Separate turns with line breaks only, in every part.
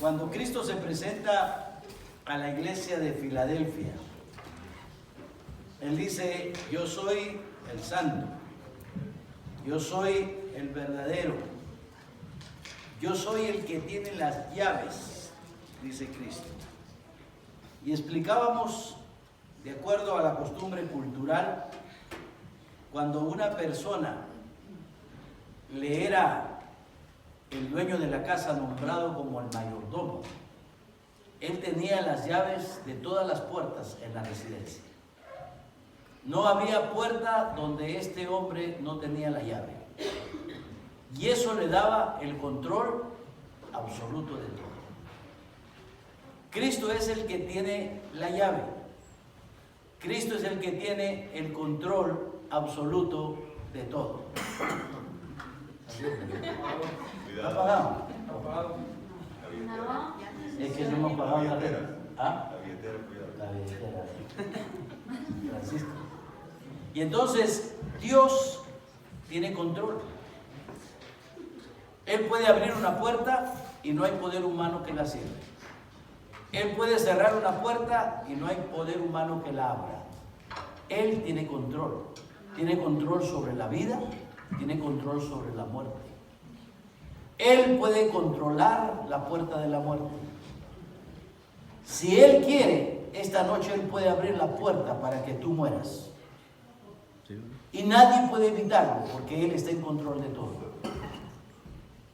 Cuando Cristo se presenta a la iglesia de Filadelfia, Él dice: yo soy el santo, yo soy el verdadero, yo soy el que tiene las llaves, dice Cristo. Y explicábamos, de acuerdo a la costumbre cultural, cuando una persona le era el dueño de la casa nombrado como el mayordomo, él tenía las llaves de todas las puertas en la residencia. No había puerta donde este hombre no tenía la llave. Y eso le daba el control absoluto de todo. Cristo es el que tiene la llave. Cristo es el que tiene el control absoluto de todo. ¿Está apagado? Es que no hemos pagado la red. ¿Ah?
La billetera, cuidado.
La billetera. Francisco. Y entonces Dios tiene control. Él puede abrir una puerta y no hay poder humano que la cierre. Él puede cerrar una puerta y no hay poder humano que la abra. Él tiene control. Tiene control sobre la vida, tiene control sobre la muerte. Él puede controlar la puerta de la muerte. Si Él quiere, esta noche Él puede abrir la puerta para que tú mueras. Y nadie puede evitarlo porque Él está en control de todo.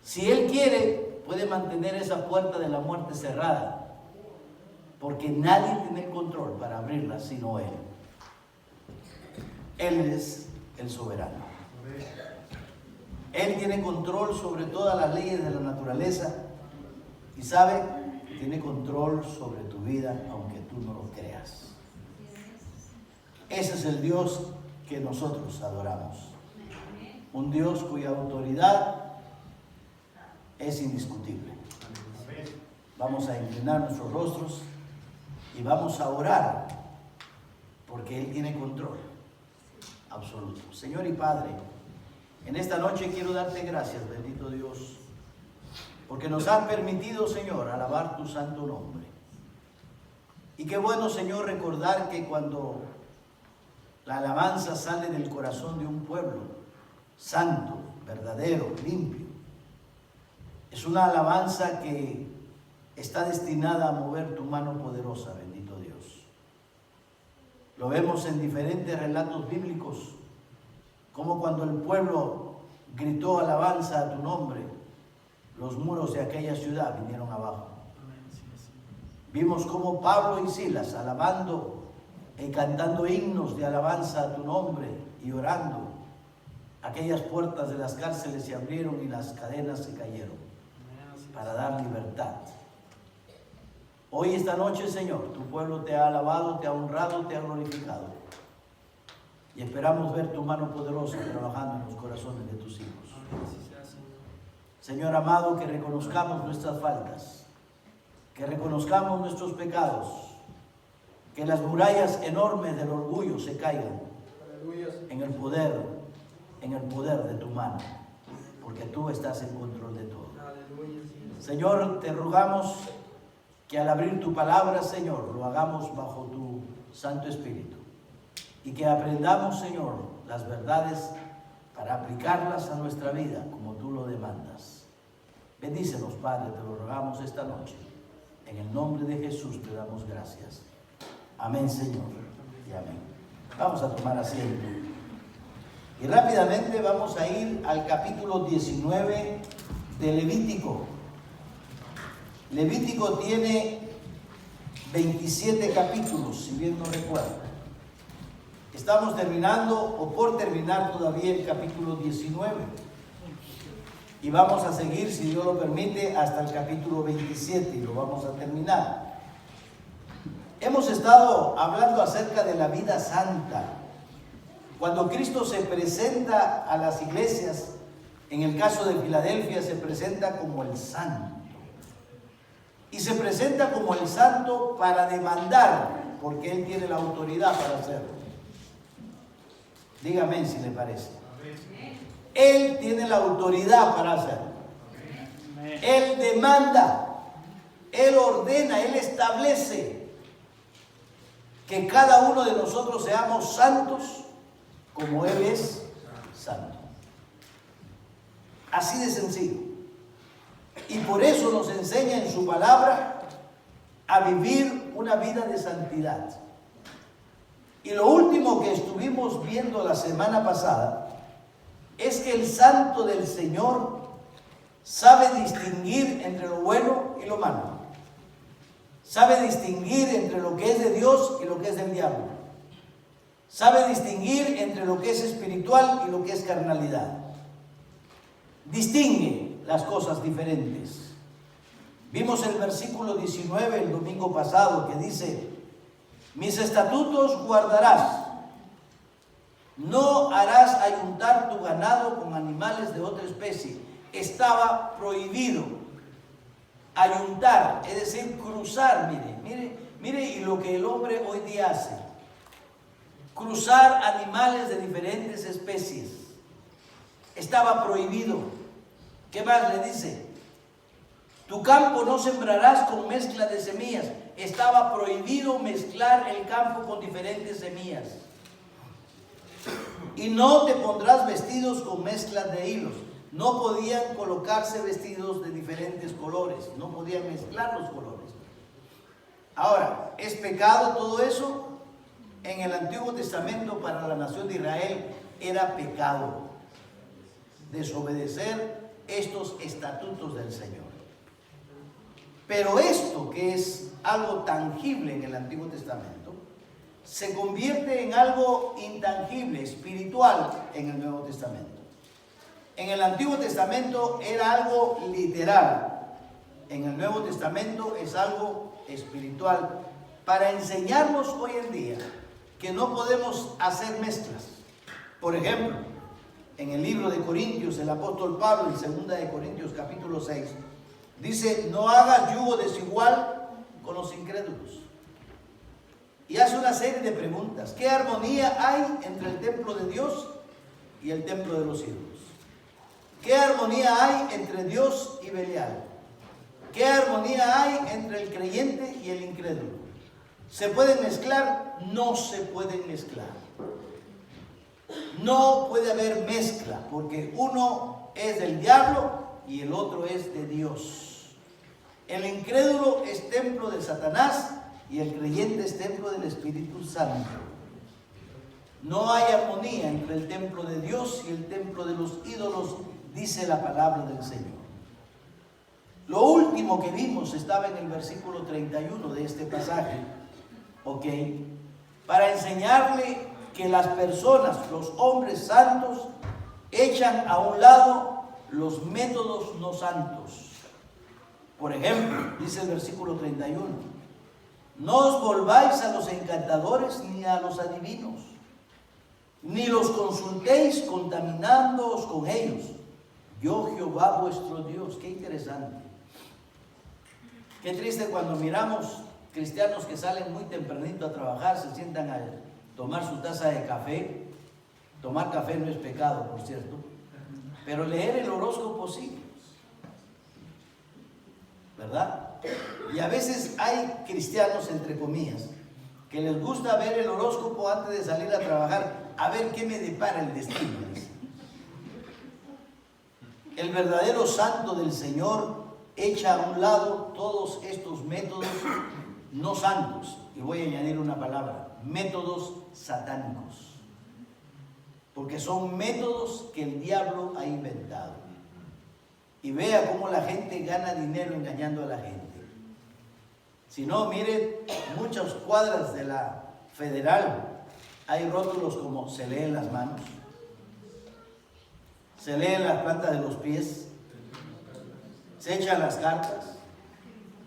Si Él quiere, puede mantener esa puerta de la muerte cerrada, porque nadie tiene el control para abrirla sino Él. Él es el soberano. Él tiene control sobre todas las leyes de la naturaleza y sabe que tiene control sobre tu vida, aunque tú no lo creas. Ese es el Dios que nosotros adoramos. Un Dios cuya autoridad es indiscutible. Vamos a inclinar nuestros rostros y vamos a orar, porque Él tiene control absoluto. Señor y Padre, en esta noche quiero darte gracias, bendito Dios, porque nos han permitido, Señor, alabar tu santo nombre. Y qué bueno, Señor, recordar que cuando la alabanza sale del corazón de un pueblo santo, verdadero, limpio, es una alabanza que está destinada a mover tu mano poderosa, bendito Dios. Lo vemos en diferentes relatos bíblicos, como cuando el pueblo gritó alabanza a tu nombre, los muros de aquella ciudad vinieron abajo. Vimos como Pablo y Silas alabando y cantando himnos de alabanza a tu nombre y orando, aquellas puertas de las cárceles se abrieron y las cadenas se cayeron para dar libertad. Hoy, esta noche, Señor, tu pueblo te ha alabado, te ha honrado, te ha glorificado. Y esperamos ver tu mano poderosa trabajando en los corazones de tus hijos. Señor amado, que reconozcamos nuestras faltas, que reconozcamos nuestros pecados, que las murallas enormes del orgullo se caigan en el poder de tu mano, porque tú estás en control de todo. Señor, te rogamos que al abrir tu palabra, Señor, lo hagamos bajo tu Santo Espíritu. Y que aprendamos, Señor, las verdades para aplicarlas a nuestra vida como tú lo demandas. Bendícenos, Padre, te lo rogamos esta noche. En el nombre de Jesús te damos gracias. Amén, Señor, y amén. Vamos a tomar asiento. Y rápidamente vamos a ir al capítulo 19 de Levítico. Levítico tiene 27 capítulos, si bien no recuerdo. Estamos terminando o por terminar todavía el capítulo 19. Y vamos a seguir, si Dios lo permite, hasta el capítulo 27 y lo vamos a terminar. Hemos estado hablando acerca de la vida santa. Cuando Cristo se presenta a las iglesias, en el caso de Filadelfia, se presenta como el santo. Y se presenta como el santo para demandar, porque Él tiene la autoridad para hacerlo. Dígame si le parece. Él tiene la autoridad para hacerlo. Él demanda. Él ordena, Él establece que cada uno de nosotros seamos santos como Él es santo. Así de sencillo. Y por eso nos enseña en su palabra a vivir una vida de santidad. Y lo último que estuvimos viendo la semana pasada es que el santo del Señor sabe distinguir entre lo bueno y lo malo. Sabe distinguir entre lo que es de Dios y lo que es del diablo. Sabe distinguir entre lo que es espiritual y lo que es carnalidad. Distingue las cosas diferentes. Vimos el versículo 19 el domingo pasado que dice: mis estatutos guardarás, no harás ayuntar tu ganado con animales de otra especie. Estaba prohibido ayuntar, es decir, cruzar. Mire, y lo que el hombre hoy día hace: cruzar animales de diferentes especies. Estaba prohibido. ¿Qué más le dice? Tu campo no sembrarás con mezcla de semillas. Estaba prohibido mezclar el campo con diferentes semillas. Y no te pondrás vestidos con mezclas de hilos. No podían colocarse vestidos de diferentes colores. No podían mezclar los colores. Ahora, ¿es pecado todo eso? En el Antiguo Testamento para la nación de Israel era pecado desobedecer estos estatutos del Señor. Pero esto, que es algo tangible en el Antiguo Testamento, se convierte en algo intangible, espiritual en el Nuevo Testamento. En el Antiguo Testamento era algo literal. En el Nuevo Testamento es algo espiritual, para enseñarnos hoy en día que no podemos hacer mezclas. Por ejemplo, en el libro de Corintios, el apóstol Pablo, en 2 de Corintios capítulo 6, dice: no hagas yugo desigual con los incrédulos. Y hace una serie de preguntas. ¿Qué armonía hay entre el templo de Dios y el templo de los ídolos? ¿Qué armonía hay entre Dios y Belial? ¿Qué armonía hay entre el creyente y el incrédulo? ¿Se pueden mezclar? No se pueden mezclar. No puede haber mezcla, porque uno es del diablo y el otro es de Dios. El incrédulo es templo de Satanás y el creyente es templo del Espíritu Santo. No hay armonía entre el templo de Dios y el templo de los ídolos, dice la palabra del Señor. Lo último que vimos estaba en el versículo 31 de este pasaje, ¿ok? Para enseñarle que las personas, los hombres santos, echan a un lado los métodos no santos. Por ejemplo, dice el versículo 31, no os volváis a los encantadores ni a los adivinos, ni los consultéis contaminándoos con ellos. Yo, Jehová vuestro Dios. Qué interesante. Qué triste cuando miramos cristianos que salen muy tempranito a trabajar, se sientan a tomar su taza de café. Tomar café no es pecado, por cierto, pero leer el horóscopo sí, ¿verdad? Y a veces hay cristianos, entre comillas, que les gusta ver el horóscopo antes de salir a trabajar, a ver qué me depara el destino. El verdadero santo del Señor echa a un lado todos estos métodos no santos, y voy a añadir una palabra: métodos satánicos, porque son métodos que el diablo ha inventado. Y vea cómo la gente gana dinero engañando a la gente. Si no, mire, muchas cuadras de la Federal hay rótulos como se leen las manos, se leen las plantas de los pies, se echan las cartas,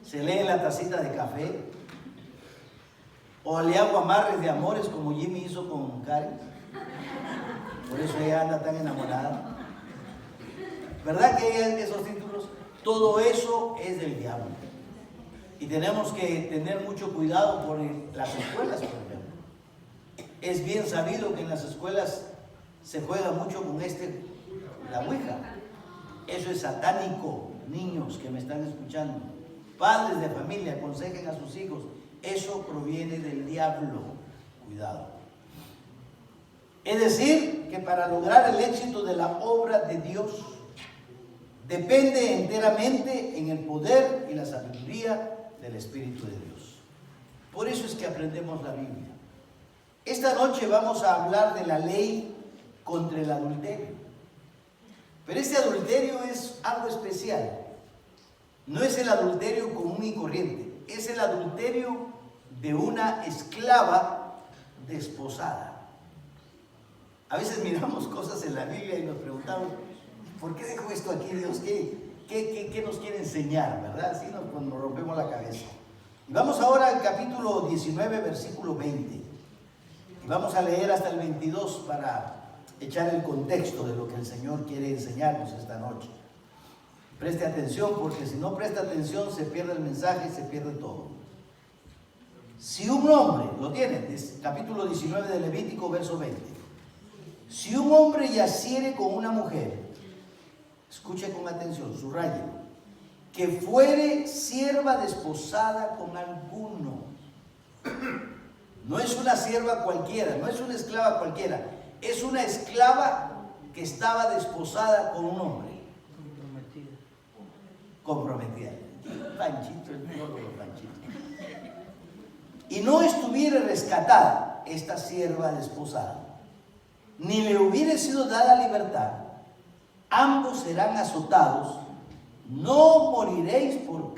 se leen la tacita de café, o le hago amarres de amores como Jimmy hizo con Karen. Por eso ella anda tan enamorada. ¿Verdad que esos títulos? Todo eso es del diablo. Y tenemos que tener mucho cuidado por las escuelas, por ejemplo. Es bien sabido que en las escuelas se juega mucho con la ouija. Eso es satánico, niños que me están escuchando. padres de familia aconsejen a sus hijos, eso proviene del diablo. Cuidado. Es decir, que para lograr el éxito de la obra de Dios, depende enteramente en el poder y la sabiduría del Espíritu de Dios. Por eso es que aprendemos la Biblia. Esta noche vamos a hablar de la ley contra el adulterio. Pero este adulterio es algo especial. No es el adulterio común y corriente, es el adulterio de una esclava desposada. A veces miramos cosas en la Biblia y nos preguntamos, ¿por qué dejó esto aquí Dios? ¿Qué nos quiere enseñar? ¿Verdad? Así nos rompemos la cabeza. Y vamos ahora al capítulo 19, versículo 20. Y vamos a leer hasta el 22 para echar el contexto de lo que el Señor quiere enseñarnos esta noche. Preste atención, porque si no presta atención se pierde el mensaje y se pierde todo. Si un hombre, lo tiene, capítulo 19 de Levítico, verso 20. Si un hombre yaciere con una mujer, escuche con atención, subraye, que fuere sierva desposada con alguno. No es una sierva cualquiera, no es una esclava cualquiera, es una esclava que estaba desposada con un hombre. Comprometida. Panchito, el gordo Panchito. Y no estuviera rescatada esta sierva desposada, ni le hubiera sido dada libertad, ambos serán azotados, no moriréis por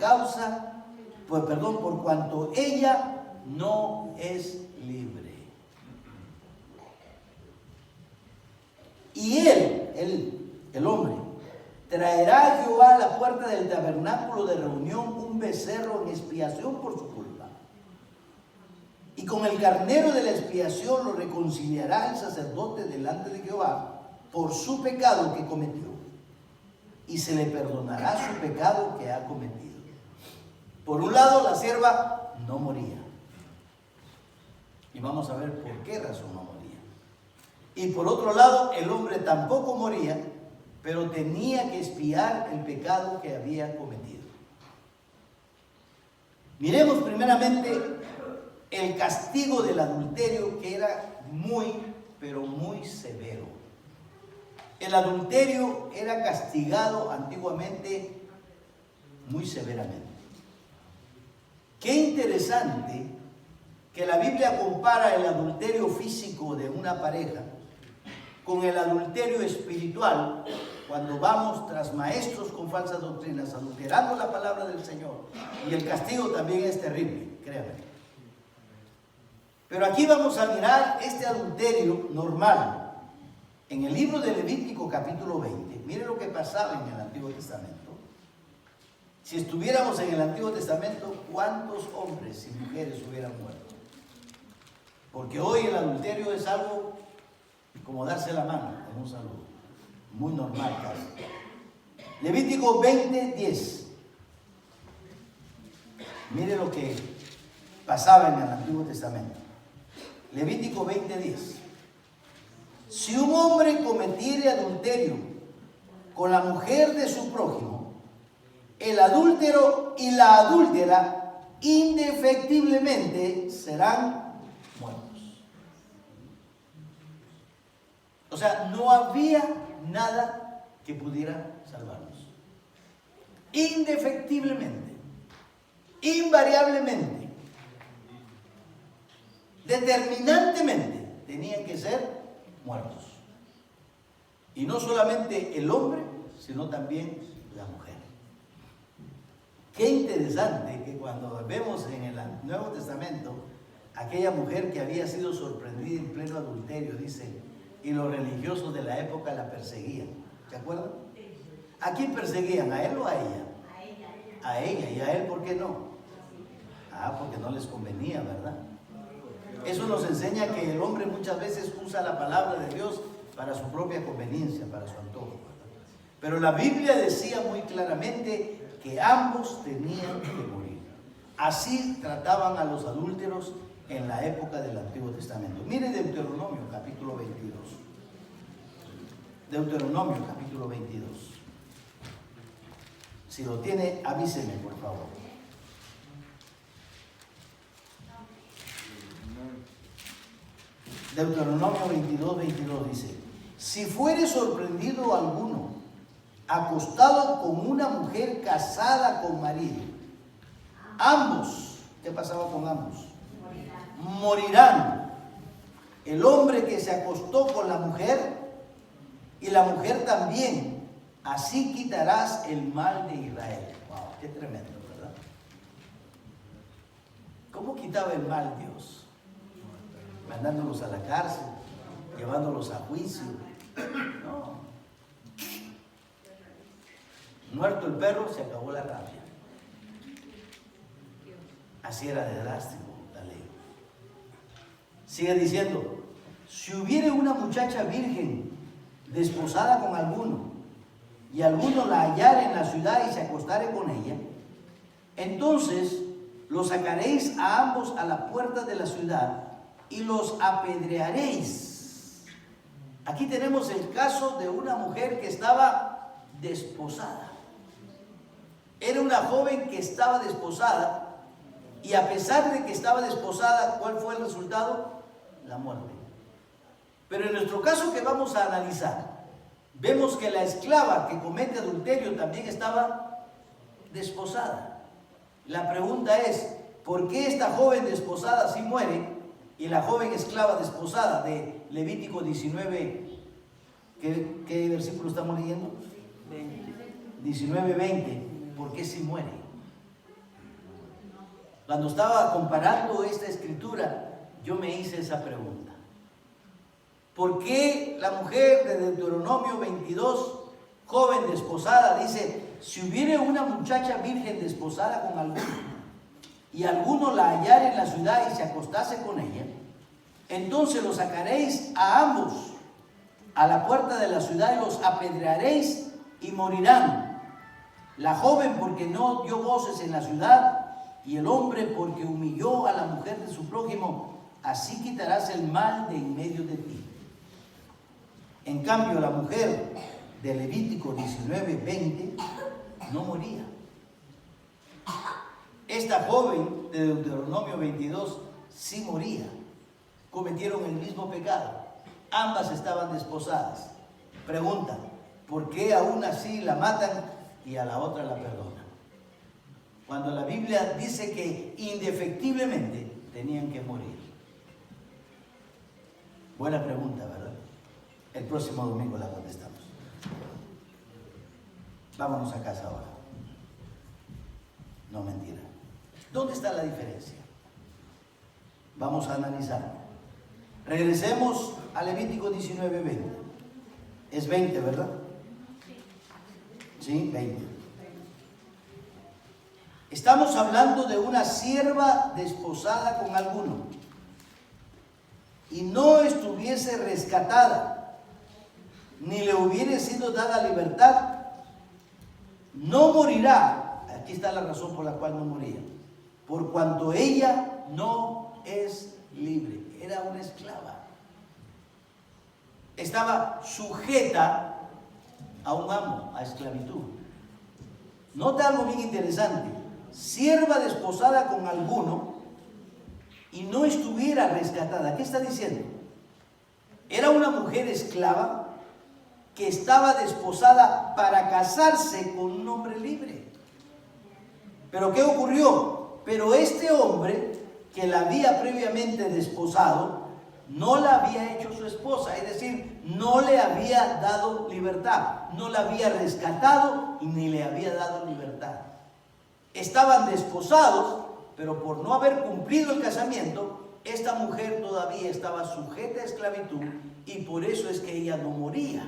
cuanto ella no es libre. Y el hombre, traerá a Jehová a la puerta del tabernáculo de reunión un becerro en expiación por su culpa. Y con el carnero de la expiación lo reconciliará el sacerdote delante de Jehová por su pecado que cometió. Y se le perdonará su pecado que ha cometido. Por un lado, la sierva no moría. Y vamos a ver por qué razón no moría. Y por otro lado, el hombre tampoco moría, pero tenía que expiar el pecado que había cometido. Miremos primeramente el castigo del adulterio, que era muy, pero muy severo. El adulterio era castigado antiguamente muy severamente. Qué interesante que la Biblia compara el adulterio físico de una pareja con el adulterio espiritual, cuando vamos tras maestros con falsas doctrinas, adulterando la palabra del Señor. Y el castigo también es terrible, créanme. Pero aquí vamos a mirar este adulterio normal. En el libro de Levítico capítulo 20, miren lo que pasaba en el Antiguo Testamento. Si estuviéramos en el Antiguo Testamento, ¿cuántos hombres y mujeres hubieran muerto? Porque hoy el adulterio es algo como darse la mano en un saludo. Muy normal casi. Levítico 20:10. Mire lo que pasaba en el Antiguo Testamento. Levítico 20:10. Si un hombre cometiere adulterio con la mujer de su prójimo, el adúltero y la adúltera indefectiblemente serán muertos. O sea, no había nada que pudiera salvarlos. Indefectiblemente, invariablemente, determinantemente, tenían que ser muertos. Y no solamente el hombre, sino también la mujer. Qué interesante que cuando vemos en el Nuevo Testamento aquella mujer que había sido sorprendida en pleno adulterio, dice, y los religiosos de la época la perseguían. ¿Se acuerdan? ¿A quién perseguían? ¿A él o a ella? A ella. ¿Y a él por qué no? Porque no les convenía, ¿verdad? Eso nos enseña que el hombre muchas veces usa la palabra de Dios para su propia conveniencia, para su antojo. Pero la Biblia decía muy claramente que ambos tenían que morir. Así trataban a los adúlteros en la época del Antiguo Testamento. Mire Deuteronomio capítulo 22. Deuteronomio capítulo 22. Si lo tiene, avíseme, por favor. Deuteronomio 22 dice: si fuere sorprendido alguno acostado con una mujer casada con marido, ambos, ¿qué pasaba con ambos? Morirán. El hombre que se acostó con la mujer y la mujer también. Así quitarás el mal de Israel. Wow, qué tremendo, ¿verdad? ¿Cómo quitaba el mal Dios? Mandándolos a la cárcel, llevándolos a juicio. No. Muerto el perro, se acabó la rabia. Así era de drástico la ley. Sigue diciendo: si hubiere una muchacha virgen desposada con alguno, y alguno la hallare en la ciudad y se acostare con ella, entonces los sacaréis a ambos a la puerta de la ciudad y los apedrearéis. Aquí tenemos el caso de una mujer que estaba desposada. Era una joven que estaba desposada, y a pesar de que estaba desposada, ¿cuál fue el resultado? La muerte. Pero en nuestro caso que vamos a analizar, vemos que la esclava que comete adulterio también estaba desposada. La pregunta es: ¿por qué esta joven desposada sí muere y la joven esclava desposada de Levítico 19, ¿qué versículo estamos leyendo? 19:20, ¿por qué sí muere? Cuando estaba comparando esta escritura, yo me hice esa pregunta. ¿Por qué la mujer de Deuteronomio 22, joven desposada, dice: si hubiere una muchacha virgen desposada con alguno, y alguno la hallare en la ciudad y se acostase con ella, entonces los sacaréis a ambos a la puerta de la ciudad y los apedrearéis y morirán? La joven porque no dio voces en la ciudad, y el hombre porque humilló a la mujer de su prójimo. Así quitarás el mal de en medio de ti. En cambio, la mujer de Levítico 19:20 no moría. Esta joven de Deuteronomio 22 sí moría. Cometieron el mismo pecado. Ambas estaban desposadas. Pregunta: ¿por qué aún así la matan y a la otra la perdonan? Cuando la Biblia dice que indefectiblemente tenían que morir. Buena pregunta, ¿verdad? El próximo domingo la contestamos. Vámonos a casa ahora. No, mentira. ¿Dónde está la diferencia? Vamos a analizar. Regresemos a Levítico 19:20. Es 20, ¿verdad? Sí, 20. Estamos hablando de una sierva desposada con alguno y no estuviese rescatada, ni le hubiere sido dada libertad, no morirá. Aquí está la razón por la cual no moría: por cuanto ella no es libre. Era una esclava. Estaba sujeta a un amo, a esclavitud. Nota algo bien interesante: sierva desposada con alguno y no estuviera rescatada. ¿Qué está diciendo? Era una mujer esclava que estaba desposada para casarse con un hombre libre. ¿Pero qué ocurrió? Pero este hombre que la había previamente desposado no la había hecho su esposa, es decir, no le había dado libertad, no la había rescatado y ni le había dado libertad. Estaban desposados, pero por no haber cumplido el casamiento, esta mujer todavía estaba sujeta a esclavitud, y por eso es que ella no moría,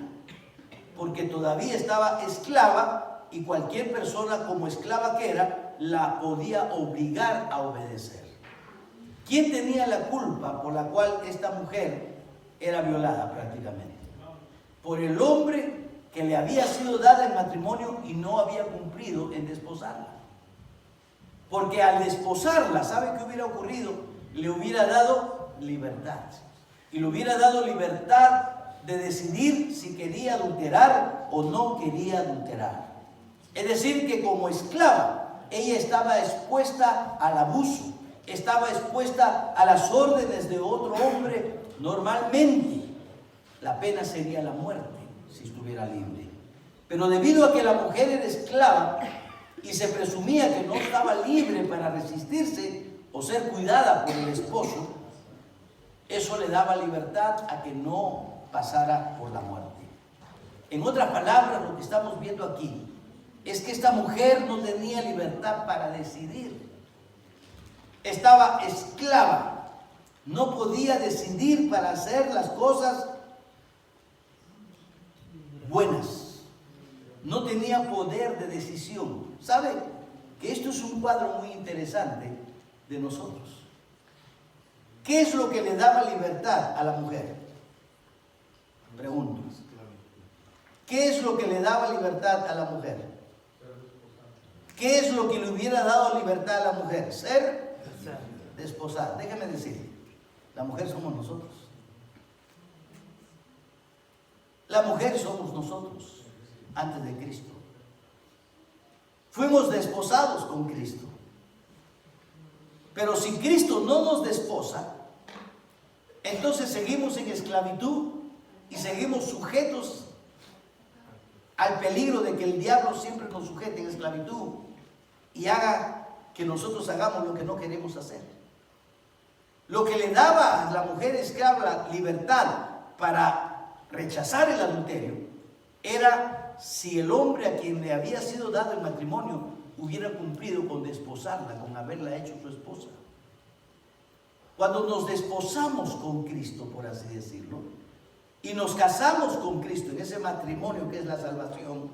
porque todavía estaba esclava, y cualquier persona, como esclava que era, la podía obligar a obedecer. ¿Quién tenía la culpa por la cual esta mujer era violada prácticamente? Por el hombre que le había sido dada en matrimonio y no había cumplido en desposarla. Porque al desposarla, ¿sabe qué hubiera ocurrido? Le hubiera dado libertad. Y le hubiera dado libertad de decidir si quería adulterar o no quería adulterar. Es decir, que como esclava, ella estaba expuesta al abuso, estaba expuesta a las órdenes de otro hombre Normalmente la pena sería la muerte si estuviera libre. Pero debido a que la mujer era esclava y se presumía que no estaba libre para resistirse o ser cuidada por el esposo, eso le daba libertad a que no pasara por la muerte. En otras palabras, lo que estamos viendo aquí es que esta mujer no tenía libertad para decidir. Estaba esclava, no podía decidir para hacer las cosas buenas. No tenía poder de decisión. ¿Sabe que esto es un cuadro muy interesante de nosotros? ¿Qué es lo que le daba libertad a la mujer? Pregunto. ¿Qué es lo que le daba libertad a la mujer? ¿Qué es lo que le hubiera dado libertad a la mujer? Ser desposada. Déjame decir, la mujer somos nosotros. La mujer somos nosotros antes de Cristo. Fuimos desposados con Cristo. Pero si Cristo no nos desposa, entonces seguimos en esclavitud y seguimos sujetos al peligro de que el diablo siempre nos sujete en esclavitud y haga que nosotros hagamos lo que no queremos hacer. Lo que le daba a la mujer esclava libertad para rechazar el adulterio era si el hombre a quien le había sido dado el matrimonio hubiera cumplido con desposarla, con haberla hecho su esposa. Cuando nos desposamos con Cristo, por así decirlo, y nos casamos con Cristo en ese matrimonio que es la salvación,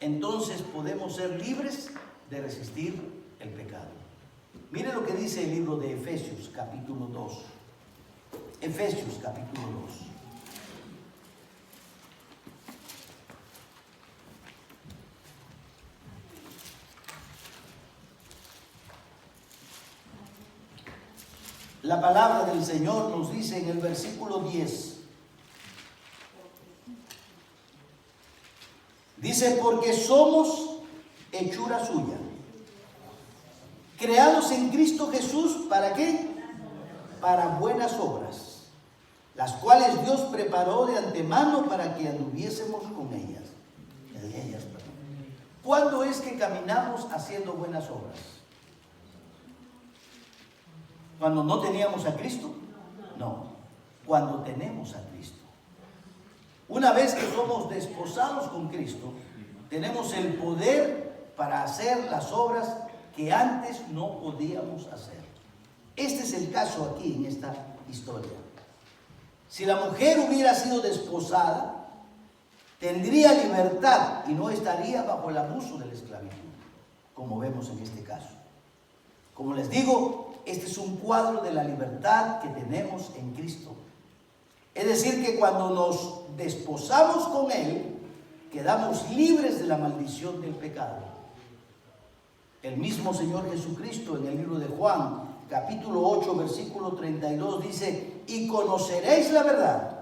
entonces podemos ser libres de resistir el pecado. Mire lo que dice el libro de Efesios capítulo 2. Efesios capítulo 2. La palabra del Señor nos dice en el versículo 10. Dice, porque somos hechura suya, creados en Cristo Jesús, ¿para qué? Para buenas obras, las cuales Dios preparó de antemano para que anduviésemos con ellas. ¿Cuándo es que caminamos haciendo buenas obras? ¿Cuando no teníamos a Cristo? No, cuando tenemos a Cristo. Una vez que somos desposados con Cristo, tenemos el poder para hacer las obras que antes no podíamos hacer. Este es el caso aquí en esta historia. Si la mujer hubiera sido desposada, tendría libertad y no estaría bajo el abuso de la esclavitud, como vemos en este caso. Como les digo, este es un cuadro de la libertad que tenemos en Cristo. Es decir, que cuando nos desposamos con Él, quedamos libres de la maldición del pecado. El mismo Señor Jesucristo en el libro de Juan, capítulo 8, versículo 32, dice, y conoceréis la verdad,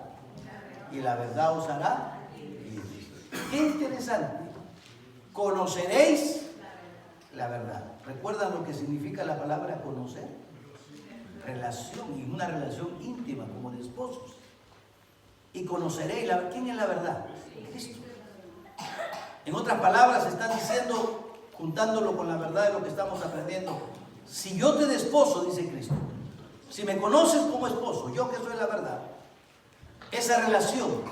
y la verdad os hará libres. Qué interesante. Conoceréis la verdad. ¿Recuerdan lo que significa la palabra conocer? Relación, y una relación íntima como de esposos. Y conoceréis, ¿quién es la verdad? Cristo. En otras palabras, está diciendo, juntándolo con la verdad de lo que estamos aprendiendo, si yo te desposo, dice Cristo, si me conoces como esposo, yo que soy la verdad, esa relación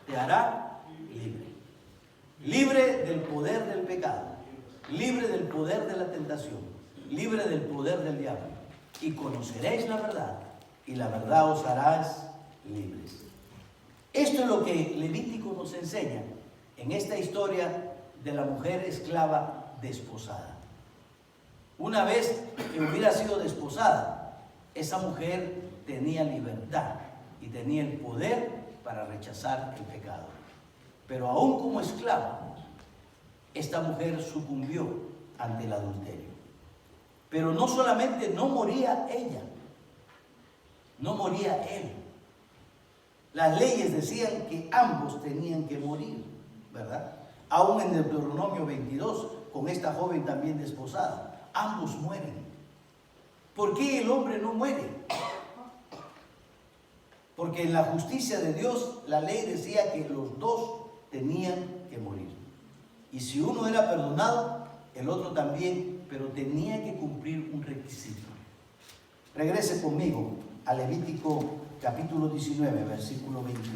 te hará libre. Libre del poder del pecado, libre del poder de la tentación, libre del poder del diablo. Y conoceréis la verdad, y la verdad os hará libres. Esto es lo que Levítico nos enseña en esta historia de la mujer esclava desposada. Una vez que hubiera sido desposada, esa mujer tenía libertad y tenía el poder para rechazar el pecado. Pero aún como esclava, esta mujer sucumbió ante el adulterio. Pero no solamente no moría ella, no moría él. Las leyes decían que ambos tenían que morir, ¿verdad? Aún en Deuteronomio 22, con esta joven también desposada, ambos mueren. ¿Por qué el hombre no muere? Porque en la justicia de Dios, la ley decía que los dos tenían que morir. Y si uno era perdonado, el otro también, pero tenía que cumplir un requisito. Regrese conmigo a Levítico capítulo 19, versículo 21.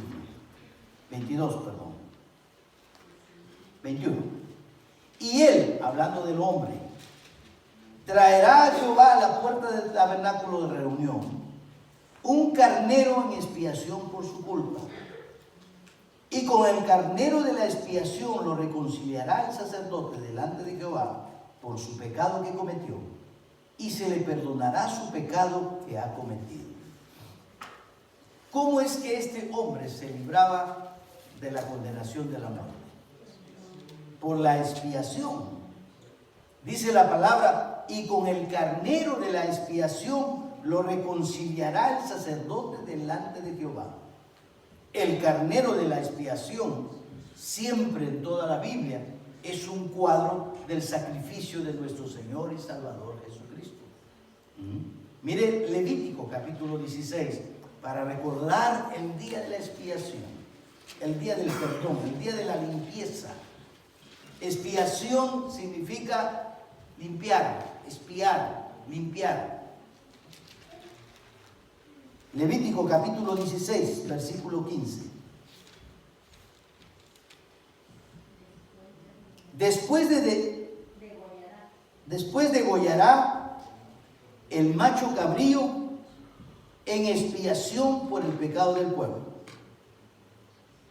Y él, hablando del hombre, traerá a Jehová a la puerta del tabernáculo de reunión un carnero en expiación por su culpa. Y con el carnero de la expiación lo reconciliará el sacerdote delante de Jehová por su pecado que cometió, y se le perdonará su pecado que ha cometido. ¿Cómo es que este hombre se libraba de la condenación de la muerte? Por la expiación. Dice la palabra, y con el carnero de la expiación lo reconciliará el sacerdote delante de Jehová. El carnero de la expiación, siempre en toda la Biblia, es un cuadro del sacrificio de nuestro Señor y Salvador Jesucristo. Mire Levítico capítulo 16, para recordar el día de la expiación, el día del perdón, el día de la limpieza. Expiación significa limpiar, expiar, limpiar. Levítico capítulo 16, versículo 15. Después degollará el macho cabrío en expiación por el pecado del pueblo,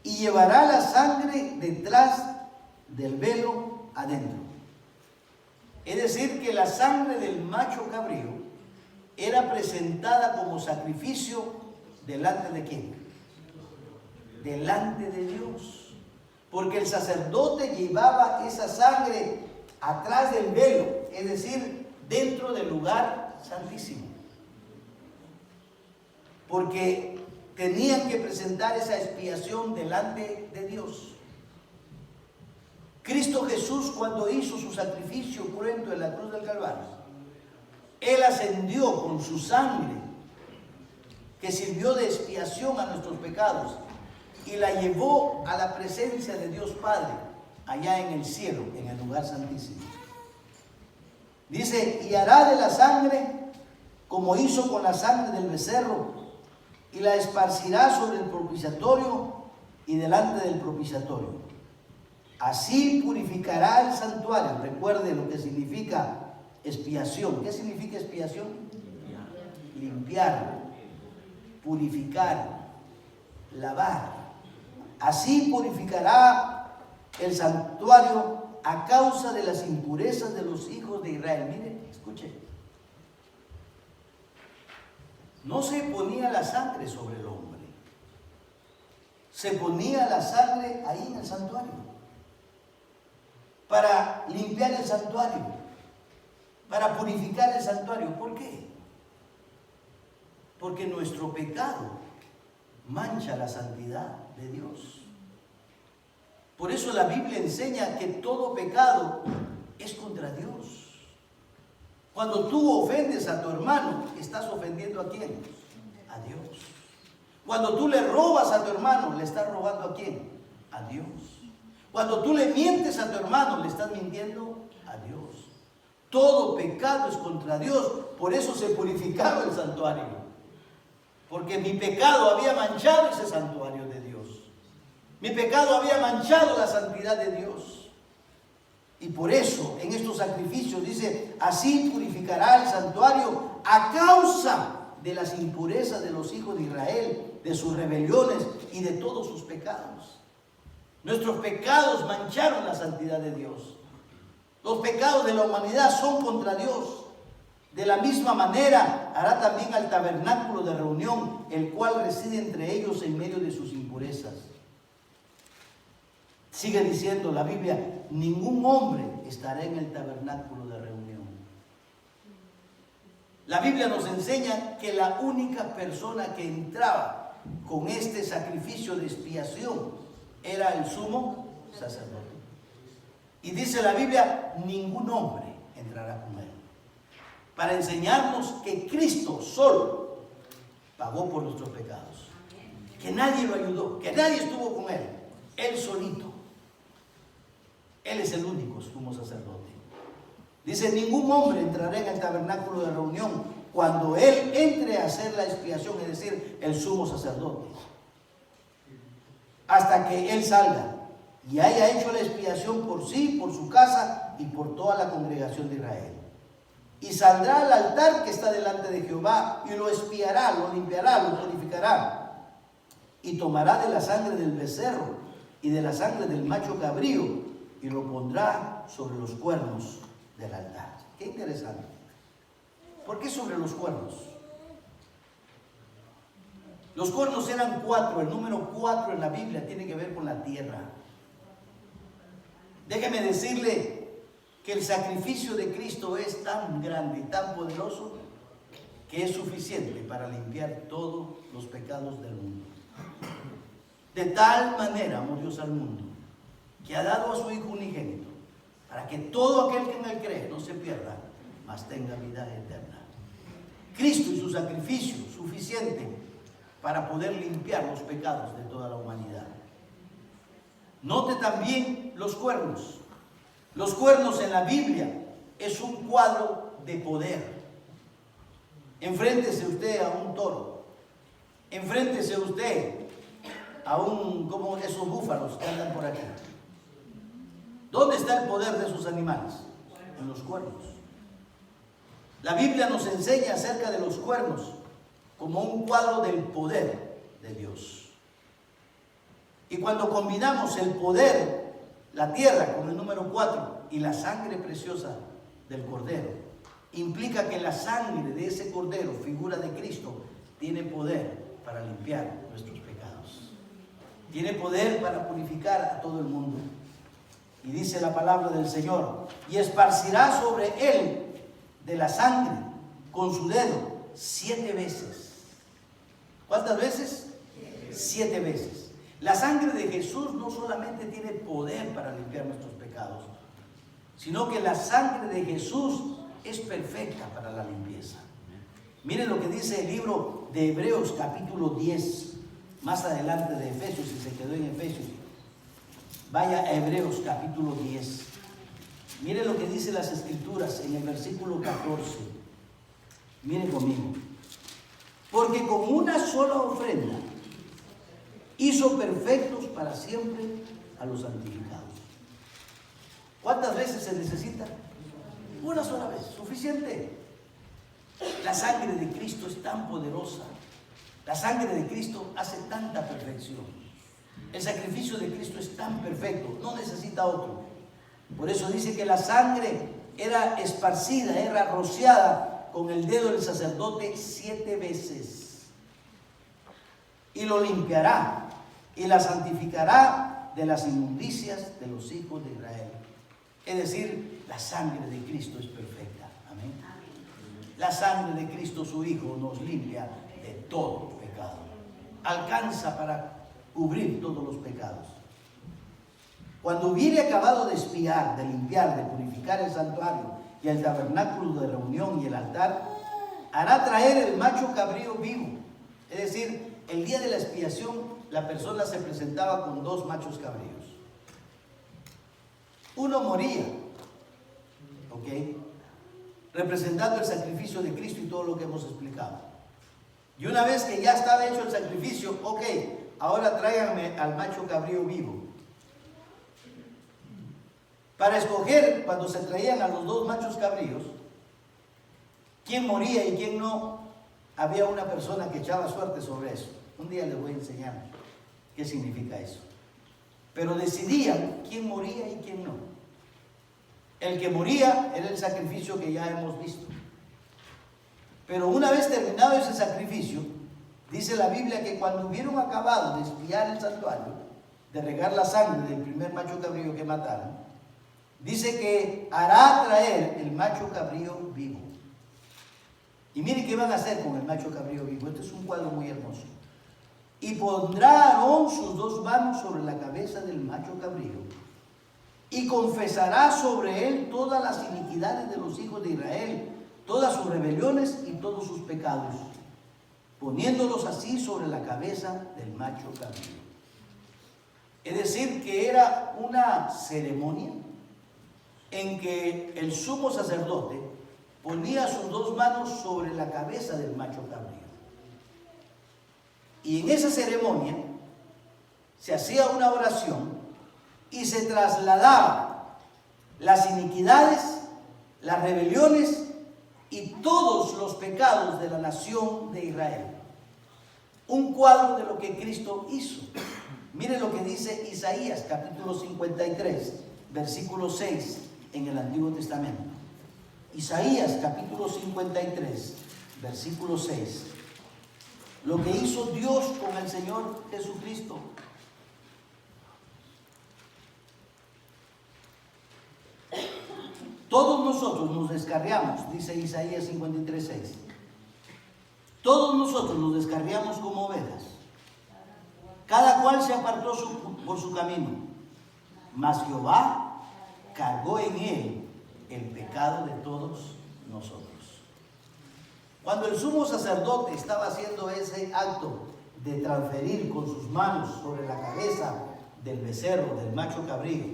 y llevará la sangre detrás del velo adentro. Es decir, que la sangre del macho cabrío era presentada como sacrificio delante de ¿quién? Delante de Dios. Porque el sacerdote llevaba esa sangre atrás del velo, es decir, dentro del lugar santísimo. Porque tenían que presentar esa expiación delante de Dios. Cristo Jesús, cuando hizo su sacrificio cruento en la cruz del Calvario, Él ascendió con su sangre que sirvió de expiación a nuestros pecados y la llevó a la presencia de Dios Padre, allá en el cielo, en el lugar santísimo. Dice, y hará de la sangre como hizo con la sangre del becerro, y la esparcirá sobre el propiciatorio y delante del propiciatorio. Así purificará el santuario. Recuerde lo que significa expiación. ¿Qué significa expiación? Limpiar, purificar, lavar. Así purificará el santuario a causa de las impurezas de los hijos de Israel. Mire, escuche. No se ponía la sangre sobre el hombre. Se ponía la sangre ahí en el santuario, para limpiar el santuario, para purificar el santuario. ¿Por qué? Porque nuestro pecado mancha la santidad de Dios. Por eso la Biblia enseña que todo pecado es contra Dios. Cuando tú ofendes a tu hermano, estás ofendiendo ¿a quién? A Dios. Cuando tú le robas a tu hermano, le estás robando ¿a quién? A Dios. Cuando tú le mientes a tu hermano, le estás mintiendo a Dios. Todo pecado es contra Dios. Por eso se purificaba el santuario. Porque mi pecado había manchado ese santuario de Dios. Mi pecado había manchado la santidad de Dios. Y por eso en estos sacrificios dice, así purificará el santuario a causa de las impurezas de los hijos de Israel, de sus rebeliones y de todos sus pecados. Nuestros pecados mancharon la santidad de Dios. Los pecados de la humanidad son contra Dios. De la misma manera hará también al tabernáculo de reunión, el cual reside entre ellos en medio de sus impurezas. Sigue diciendo la Biblia, ningún hombre estará en el tabernáculo de reunión. La Biblia nos enseña que la única persona que entraba con este sacrificio de expiación era el sumo sacerdote. Y dice la Biblia, ningún hombre entrará con él. Para enseñarnos que Cristo solo pagó por nuestros pecados. que nadie lo ayudó, que nadie estuvo con él, él solito. Él es el único sumo sacerdote. Dice, ningún hombre entrará en el tabernáculo de reunión cuando él entre a hacer la expiación, es decir, el sumo sacerdote, hasta que él salga y haya hecho la expiación por sí, por su casa y por toda la congregación de Israel. Y saldrá al altar que está delante de Jehová y lo expiará, lo limpiará, lo purificará. Y tomará de la sangre del becerro y de la sangre del macho cabrío y lo pondrá sobre los cuernos del altar. Qué interesante. ¿Por qué sobre los cuernos? Los cuernos eran 4, el número 4 en la Biblia tiene que ver con la tierra. Déjeme decirle que el sacrificio de Cristo es tan grande y tan poderoso que es suficiente para limpiar todos los pecados del mundo. De tal manera amó Dios al mundo que ha dado a su Hijo unigénito para que todo aquel que en él cree no se pierda, mas tenga vida eterna. Cristo y su sacrificio suficiente para poder limpiar los pecados de toda la humanidad. Note también los cuernos. Los cuernos en la Biblia es un cuadro de poder. Enfréntese usted a un toro. Enfréntese usted a como esos búfalos que andan por aquí. ¿Dónde está el poder de esos animales? En los cuernos. La Biblia nos enseña acerca de los cuernos como un cuadro del poder de Dios. Y cuando combinamos el poder, la tierra con el número 4 y la sangre preciosa del Cordero, implica que la sangre de ese Cordero, figura de Cristo, tiene poder para limpiar nuestros pecados. Tiene poder para purificar a todo el mundo. Y dice la palabra del Señor, y esparcirá sobre él de la sangre con su dedo 7 veces. ¿Cuántas veces? 7 veces. La sangre de Jesús no solamente tiene poder para limpiar nuestros pecados, sino que la sangre de Jesús es perfecta para la limpieza. Miren lo que dice el libro de Hebreos capítulo 10, más adelante de Efesios, si se quedó en Efesios. Vaya a Hebreos capítulo 10. Miren lo que dice las Escrituras en el versículo 14. Miren conmigo. Porque con una sola ofrenda hizo perfectos para siempre a los santificados. ¿Cuántas veces se necesita? Una sola vez, suficiente. La sangre de Cristo es tan poderosa. La sangre de Cristo hace tanta perfección. El sacrificio de Cristo es tan perfecto, no necesita otro. Por eso dice que la sangre era esparcida, era rociada con el dedo del sacerdote 7 veces. Y lo limpiará y la santificará de las inmundicias de los hijos de Israel. Es decir, la sangre de Cristo es perfecta. Amén. La sangre de Cristo, su Hijo, nos limpia de todo pecado. Alcanza para cubrir todos los pecados. Cuando hubiere acabado de expiar, de limpiar, de purificar el santuario y el tabernáculo de reunión y el altar, hará traer el macho cabrío vivo. Es decir, el día de la expiación, la persona se presentaba con 2 machos cabríos. Uno moría, ¿ok? Representando el sacrificio de Cristo y todo lo que hemos explicado. Y una vez que ya estaba hecho el sacrificio, ok, ahora tráiganme al macho cabrío vivo. Para escoger, cuando se traían a los 2 machos cabríos, quién moría y quién no, había una persona que echaba suerte sobre eso. Un día les voy a enseñar qué significa eso. Pero decidían quién moría y quién no. El que moría era el sacrificio que ya hemos visto. Pero una vez terminado ese sacrificio, dice la Biblia que cuando hubieron acabado de expiar el santuario, de regar la sangre del primer macho cabrío que mataron, dice que hará traer el macho cabrío vivo. Y miren qué van a hacer con el macho cabrío vivo. Este es un cuadro muy hermoso. Y pondrá Aarón sus 2 manos sobre la cabeza del macho cabrío y confesará sobre él todas las iniquidades de los hijos de Israel, todas sus rebeliones y todos sus pecados. poniéndolos así sobre la cabeza del macho cabrío. Es decir, que era una ceremonia en que el sumo sacerdote ponía sus dos manos sobre la cabeza del macho cabrío. Y en esa ceremonia se hacía una oración y se trasladaba las iniquidades, las rebeliones y todos los pecados de la nación de Israel. Un cuadro de lo que Cristo hizo. Mire lo que dice Isaías capítulo 53, versículo 6 en el Antiguo Testamento. Isaías capítulo 53, versículo 6. Lo que hizo Dios con el Señor Jesucristo. Todos nosotros nos descarriamos, dice Isaías 53, 6. Todos nosotros nos descarriamos como ovejas. Cada cual se apartó por su camino. Mas Jehová cargó en él el pecado de todos nosotros. Cuando el sumo sacerdote estaba haciendo ese acto de transferir con sus manos sobre la cabeza del becerro, del macho cabrío,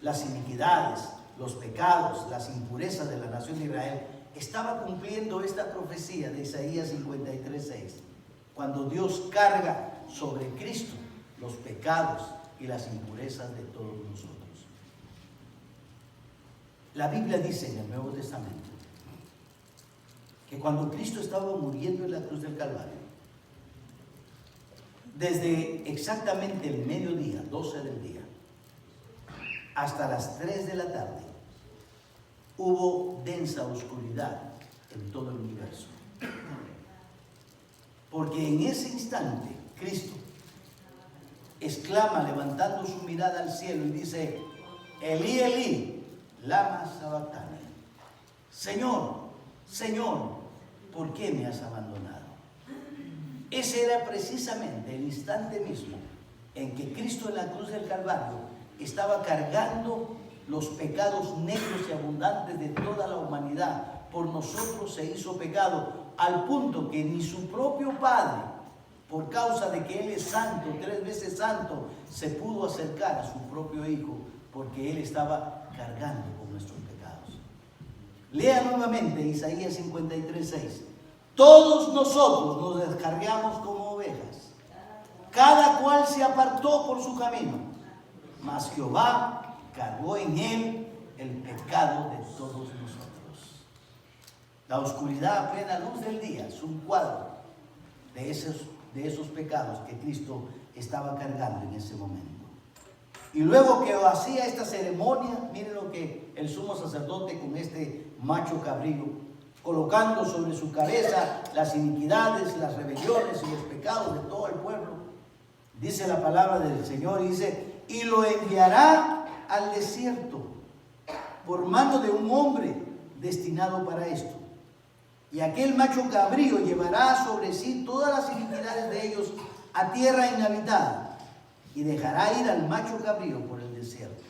las iniquidades, los pecados, las impurezas de la nación de Israel, estaba cumpliendo esta profecía de Isaías 53, 6, cuando Dios carga sobre Cristo los pecados y las impurezas de todos nosotros. La Biblia dice en el Nuevo Testamento que cuando Cristo estaba muriendo en la cruz del Calvario, desde exactamente el mediodía, 12 del día, hasta las 3 de la tarde, hubo densa oscuridad en todo el universo. Porque en ese instante, Cristo exclama levantando su mirada al cielo y dice: Elí, Elí, lama sabactani. Señor, Señor, ¿por qué me has abandonado? Ese era precisamente el instante mismo en que Cristo en la cruz del Calvario estaba cargando los pecados negros y abundantes de toda la humanidad. Por nosotros se hizo pecado, al punto que ni su propio Padre, por causa de que Él es santo, 3 veces santo, se pudo acercar a su propio Hijo, porque Él estaba cargando con nuestros pecados. Lea nuevamente Isaías 53, 6. Todos nosotros nos descargamos como ovejas, cada cual se apartó por su camino, mas Jehová cargó en él el pecado de todos nosotros. La oscuridad a plena luz del día es un cuadro de esos pecados que Cristo estaba cargando en ese momento. Y luego que hacía esta ceremonia, miren lo que el sumo sacerdote con este macho cabrío, colocando sobre su cabeza las iniquidades, las rebeliones y los pecados de todo el pueblo. Dice la palabra del Señor, dice: y lo enviará al desierto por mano de un hombre destinado para esto. Y aquel macho cabrío llevará sobre sí todas las iniquidades de ellos a tierra inhabitada, y dejará ir al macho cabrío por el desierto.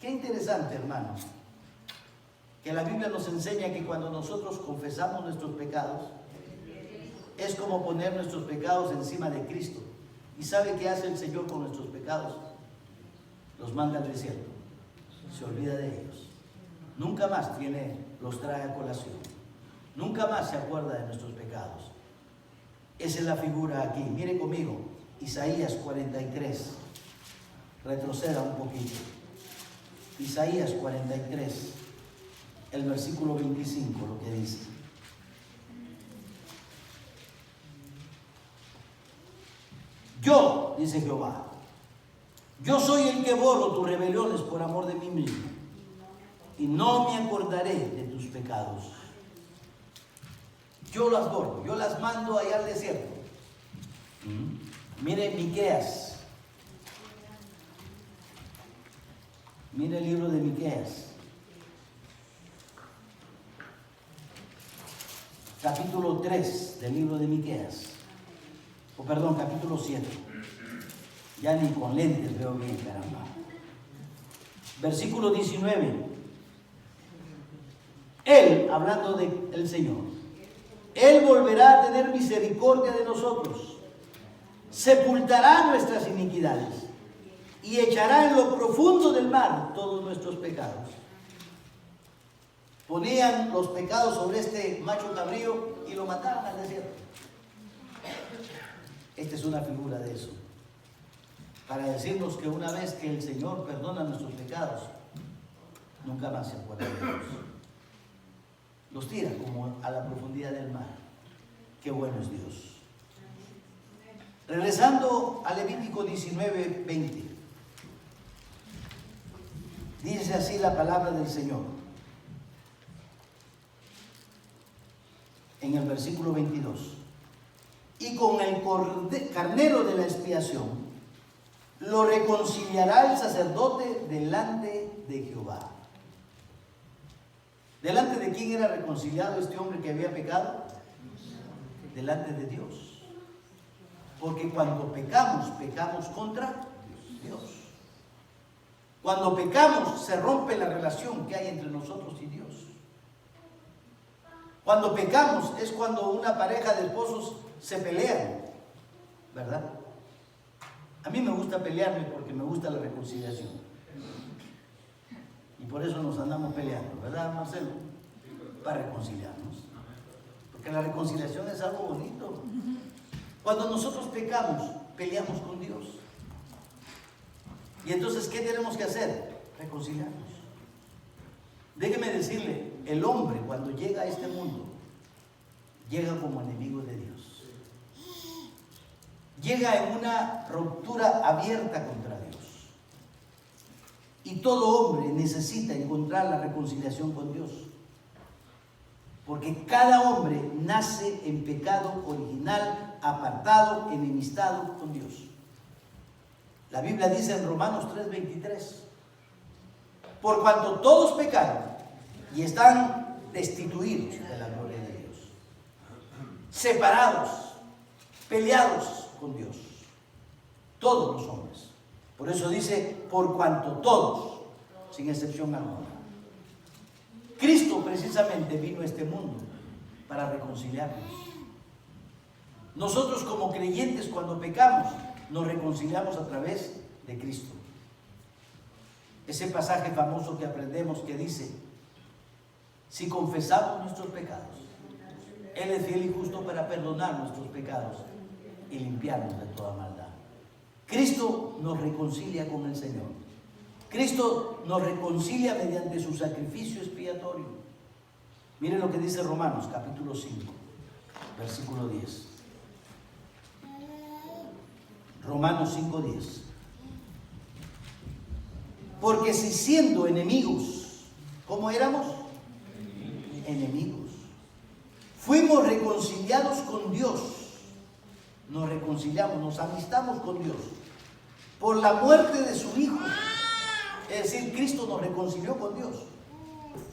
Qué interesante, hermanos, que la Biblia nos enseña que cuando nosotros confesamos nuestros pecados, es como poner nuestros pecados encima de Cristo. ¿Y sabe qué hace el Señor con nuestros pecados? Los manda al desierto. Se olvida de ellos. Nunca más los trae a colación. Nunca más se acuerda de nuestros pecados. Esa es la figura aquí. Mire conmigo, Isaías 43. Retroceda un poquito. Isaías 43. El versículo 25, lo que dice: yo, dice Jehová, yo soy el que borro tus rebeliones por amor de mí mismo, y no me acordaré de tus pecados. Yo las borro, yo las mando allá al desierto. Mire Miqueas. Mire el libro de Miqueas. Capítulo 3 del libro de Miqueas. Capítulo 7. Ya ni con lentes veo bien, caramba. Versículo 19. Él, hablando del Señor, Él volverá a tener misericordia de nosotros, sepultará nuestras iniquidades y echará en lo profundo del mar todos nuestros pecados. Ponían los pecados sobre este macho cabrío y lo mataban al desierto. Esta es una figura de eso, para decirnos que una vez que el Señor perdona nuestros pecados, nunca más se acuerda de ellos. Los tira como a la profundidad del mar. Qué bueno es Dios. Regresando a Levítico 19:20, dice así la palabra del Señor. En el versículo 22. Y con el carnero de la expiación lo reconciliará el sacerdote delante de Jehová. ¿Delante de quién era reconciliado este hombre que había pecado? Delante de Dios. Porque cuando pecamos, pecamos contra Dios. Cuando pecamos, se rompe la relación que hay entre nosotros y Dios. Cuando pecamos es cuando una pareja de esposos se pelean, ¿verdad? A mí me gusta pelearme porque me gusta la reconciliación. Y por eso nos andamos peleando, ¿verdad, Marcelo? Para reconciliarnos. Porque la reconciliación es algo bonito. Cuando nosotros pecamos, peleamos con Dios. Y entonces, ¿qué tenemos que hacer? Reconciliarnos. Déjeme decirle, el hombre cuando llega a este mundo, llega como enemigo de Dios. Llega en una ruptura abierta contra Dios. Y todo hombre necesita encontrar la reconciliación con Dios. Porque cada hombre nace en pecado original, apartado, enemistado con Dios. La Biblia dice en Romanos 3:23, por cuanto todos pecaron y están destituidos de la gloria de Dios, separados, peleados con Dios, todos los hombres. Por eso dice, por cuanto todos, sin excepción alguna. Cristo precisamente vino a este mundo para reconciliarnos. Nosotros como creyentes cuando pecamos, nos reconciliamos a través de Cristo. Ese pasaje famoso que aprendemos que dice, si confesamos nuestros pecados, Él es fiel y justo para perdonar nuestros pecados y limpiarnos de toda maldad. Cristo nos reconcilia con el Señor. Cristo nos reconcilia mediante su sacrificio expiatorio. Miren lo que dice Romanos capítulo 5, versículo 10. Romanos 5:10. Porque si siendo enemigos, ¿cómo éramos? Enemigos. Fuimos reconciliados con Dios. Nos reconciliamos, nos amistamos con Dios por la muerte de su Hijo. Es decir, Cristo nos reconcilió con Dios.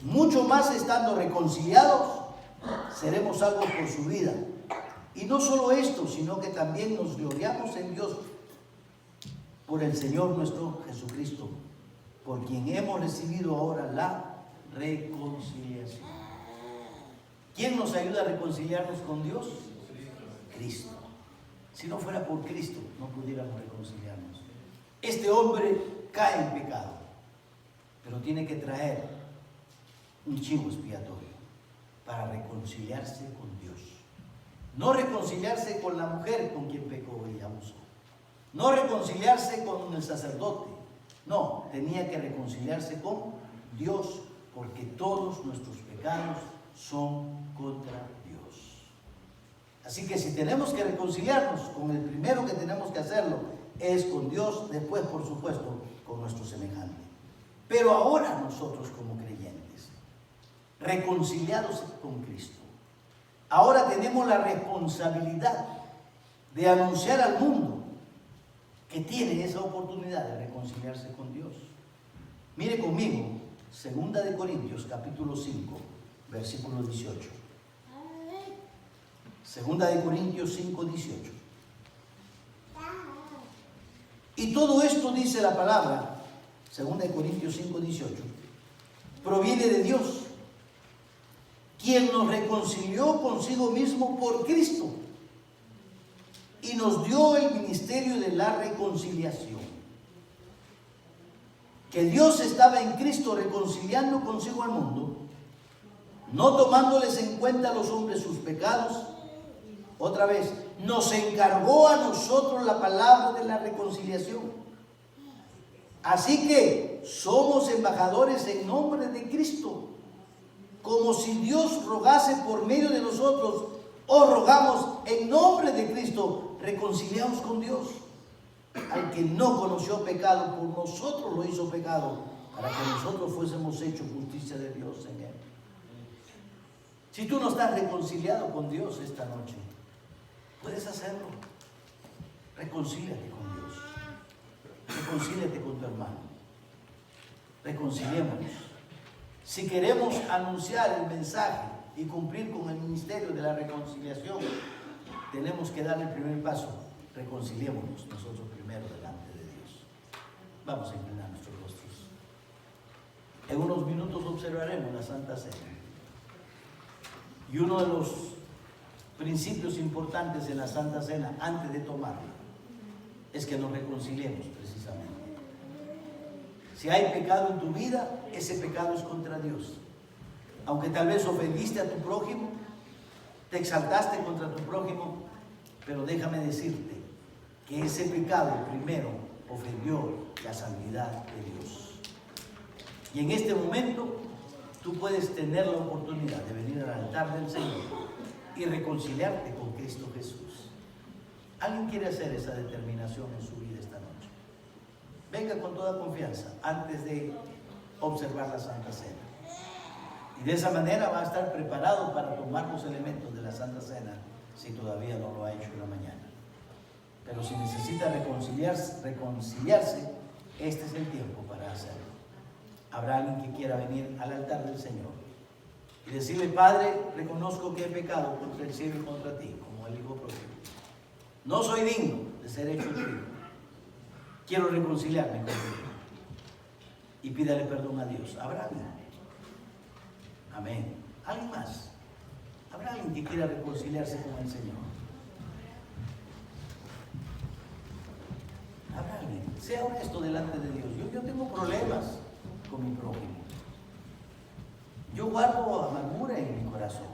Mucho más estando reconciliados, seremos salvos por su vida. Y no solo esto, sino que también nos gloriamos en Dios por el Señor nuestro Jesucristo, por quien hemos recibido ahora la reconciliación. ¿Quién nos ayuda a reconciliarnos con Dios? Cristo. Si no fuera por Cristo, no pudiéramos reconciliarnos. Este hombre cae en pecado, pero tiene que traer un chivo expiatorio para reconciliarse con Dios. No reconciliarse con la mujer con quien pecó y abusó. No reconciliarse con el sacerdote. No, tenía que reconciliarse con Dios, porque todos nuestros pecados son contra Dios. Así que si tenemos que reconciliarnos, con el primero que tenemos que hacerlo es con Dios, después por supuesto con nuestro semejante. Pero ahora nosotros como creyentes, reconciliados con Cristo, ahora tenemos la responsabilidad de anunciar al mundo que tiene esa oportunidad de reconciliarse con Dios. Mire conmigo, 2 de Corintios capítulo 5, versículo 18. 2 de Corintios 5, 18. Y todo esto, dice la palabra, 2 de Corintios 5, 18, proviene de Dios, quien nos reconcilió consigo mismo por Cristo y nos dio el ministerio de la reconciliación. Que Dios estaba en Cristo reconciliando consigo al mundo, no tomándoles en cuenta a los hombres sus pecados. Otra vez, nos encargó a nosotros la palabra de la reconciliación. Así que somos embajadores en nombre de Cristo, como si Dios rogase por medio de nosotros. Os rogamos en nombre de Cristo, reconciliaos con Dios. Al que no conoció pecado, por nosotros lo hizo pecado, para que nosotros fuésemos hechos justicia de Dios en él. Si tú no estás reconciliado con Dios esta noche, puedes hacerlo. Reconcíliate con Dios. Reconcíliate con tu hermano. Reconciliémonos. Si queremos anunciar el mensaje y cumplir con el ministerio de la reconciliación, tenemos que dar el primer paso. Reconciliémonos nosotros primero delante de Dios. Vamos a inclinar nuestros rostros. En unos minutos observaremos la Santa Cena. Y uno de los principios importantes en la Santa Cena, antes de tomarla, es que nos reconciliemos precisamente. Si hay pecado en tu vida, ese pecado es contra Dios. Aunque tal vez ofendiste a tu prójimo, te exaltaste contra tu prójimo, pero déjame decirte que ese pecado primero ofendió la santidad de Dios. Y en este momento tú puedes tener la oportunidad de venir al altar del Señor y reconciliarte con Cristo Jesús. ¿Alguien quiere hacer esa determinación en su vida esta noche? Venga con toda confianza antes de observar la Santa Cena. Y de esa manera va a estar preparado para tomar los elementos de la Santa Cena si todavía no lo ha hecho en la mañana. Pero si necesita reconciliarse, este es el tiempo para hacerlo. Habrá alguien que quiera venir al altar del Señor y decirle: Padre, reconozco que he pecado contra el cielo y contra ti, como el Hijo pródigo. No soy digno de ser hecho tuyo. Quiero reconciliarme contigo. Y pídale perdón a Dios. ¿Habrá alguien? Amén. ¿Alguien más? ¿Habrá alguien que quiera reconciliarse con el Señor? ¿Habrá alguien? Sea honesto delante de Dios. Yo tengo problemas con mi prójimo. Yo guardo amargura en mi corazón.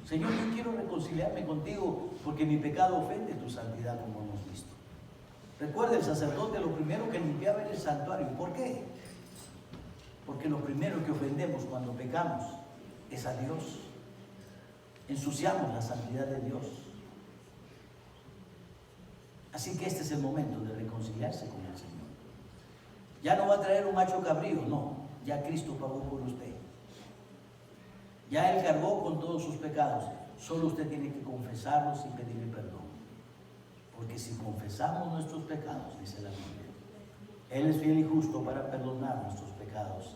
Señor, yo quiero reconciliarme contigo porque mi pecado ofende tu santidad, como hemos visto. Recuerda, el sacerdote lo primero que limpiaba era el santuario. ¿Por qué? Porque lo primero que ofendemos cuando pecamos es a Dios. Ensuciamos la santidad de Dios. Así que este es el momento de reconciliarse con el Señor. Ya no va a traer un macho cabrío, no. Ya Cristo pagó por usted. Ya Él cargó con todos sus pecados. Solo usted tiene que confesarlos y pedirle perdón. Porque si confesamos nuestros pecados, dice la Biblia, Él es fiel y justo para perdonar nuestros pecados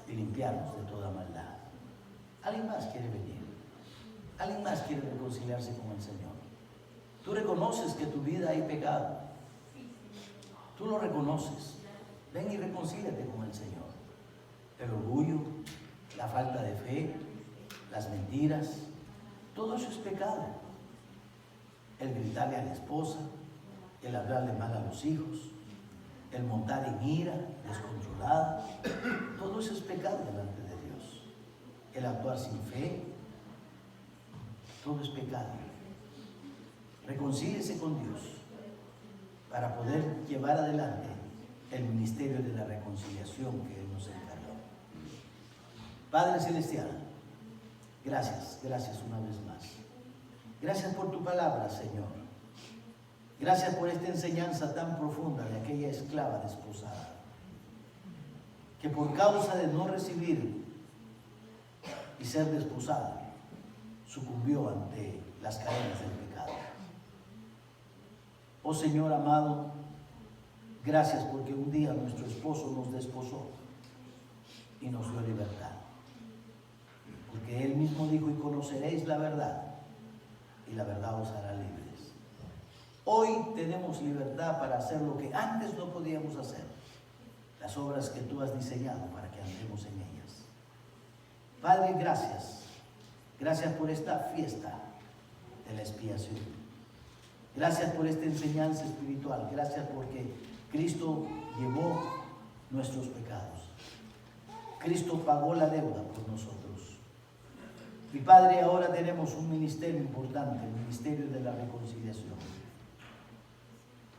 y limpiarnos de toda maldad. ¿Alguien más quiere venir? ¿Alguien más quiere reconciliarse con el Señor? Tú reconoces que en tu vida hay pecado. Tú lo reconoces. Ven y reconcíliate con el Señor. El orgullo, la falta de fe, las mentiras, todo eso es pecado. El gritarle a la esposa, el hablarle mal a los hijos, el montar en ira descontrolada, todo eso es pecado delante de Dios. El actuar sin fe, todo es pecado. Reconcíliese con Dios para poder llevar adelante el ministerio de la reconciliación que Él nos encargó. Padre Celestial, gracias una vez más. Gracias por tu palabra, Señor. Gracias por esta enseñanza tan profunda de aquella esclava desposada, que por causa de no recibir y ser desposada, sucumbió ante las cadenas del pecado. Oh Señor amado, gracias porque un día nuestro esposo nos desposó y nos dio libertad. Porque Él mismo dijo: y conoceréis la verdad, y la verdad os hará libres. Hoy tenemos libertad para hacer lo que antes no podíamos hacer, las obras que tú has diseñado para que andemos en ellas. Padre, gracias Gracias por esta fiesta de la expiación. Gracias por esta enseñanza espiritual. Gracias porque Cristo llevó nuestros pecados. Cristo pagó la deuda por nosotros. Y Padre, ahora tenemos un ministerio importante, el ministerio de la reconciliación.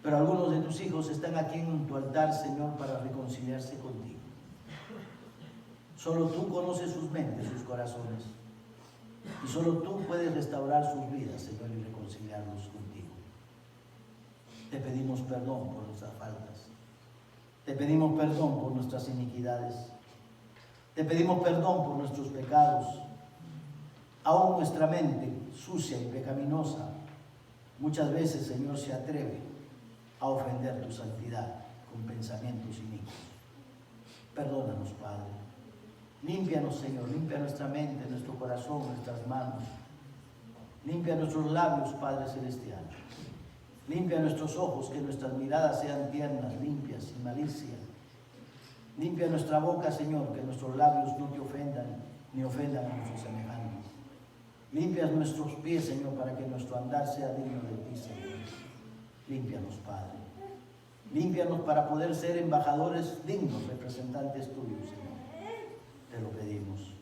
Pero algunos de tus hijos están aquí en tu altar, Señor, para reconciliarse contigo. Solo tú conoces sus mentes, sus corazones. Y solo tú puedes restaurar sus vidas, Señor, y reconciliarlos contigo. Te pedimos perdón por nuestras faltas. Te pedimos perdón por nuestras iniquidades. Te pedimos perdón por nuestros pecados. Aún nuestra mente sucia y pecaminosa muchas veces, Señor, se atreve a ofender tu santidad con pensamientos inicuos. Perdónanos, Padre. Límpianos, Señor. Limpia nuestra mente, nuestro corazón, nuestras manos. Limpia nuestros labios, Padre Celestial. Limpia nuestros ojos, que nuestras miradas sean tiernas, limpias, sin malicia. Limpia nuestra boca, Señor, que nuestros labios no te ofendan, ni ofendan a nuestros semejantes. Limpia nuestros pies, Señor, para que nuestro andar sea digno de ti, Señor. Límpianos, Padre. Límpianos para poder ser embajadores dignos, representantes tuyos, Señor. Te lo pedimos.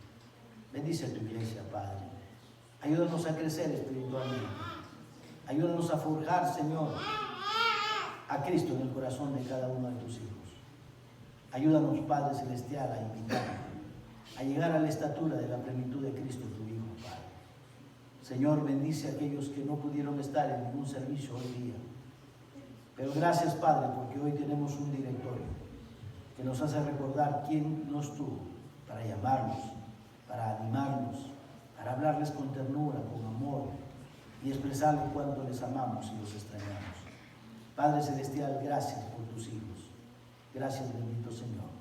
Bendice a tu iglesia, Padre. Ayúdanos a crecer espiritualmente. Ayúdanos a forjar, Señor, a Cristo en el corazón de cada uno de tus hijos. Ayúdanos, Padre Celestial, a invitar, a llegar a la estatura de la plenitud de Cristo, tu Hijo, Padre. Señor, bendice a aquellos que no pudieron estar en ningún servicio hoy día. Pero gracias, Padre, porque hoy tenemos un directorio que nos hace recordar quién nos tuvo para llamarnos, para animarnos, para hablarles con ternura, con amor y expresarles cuánto les amamos y los extrañamos. Padre Celestial, gracias por tus hijos. Gracias, bendito Señor.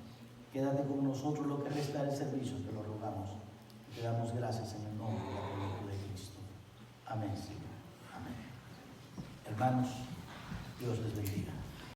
Quédate con nosotros lo que resta del servicio, te lo rogamos. Te damos gracias en el nombre de la plenitud de Cristo. Amén, Señor. Amén. Hermanos, Dios les bendiga.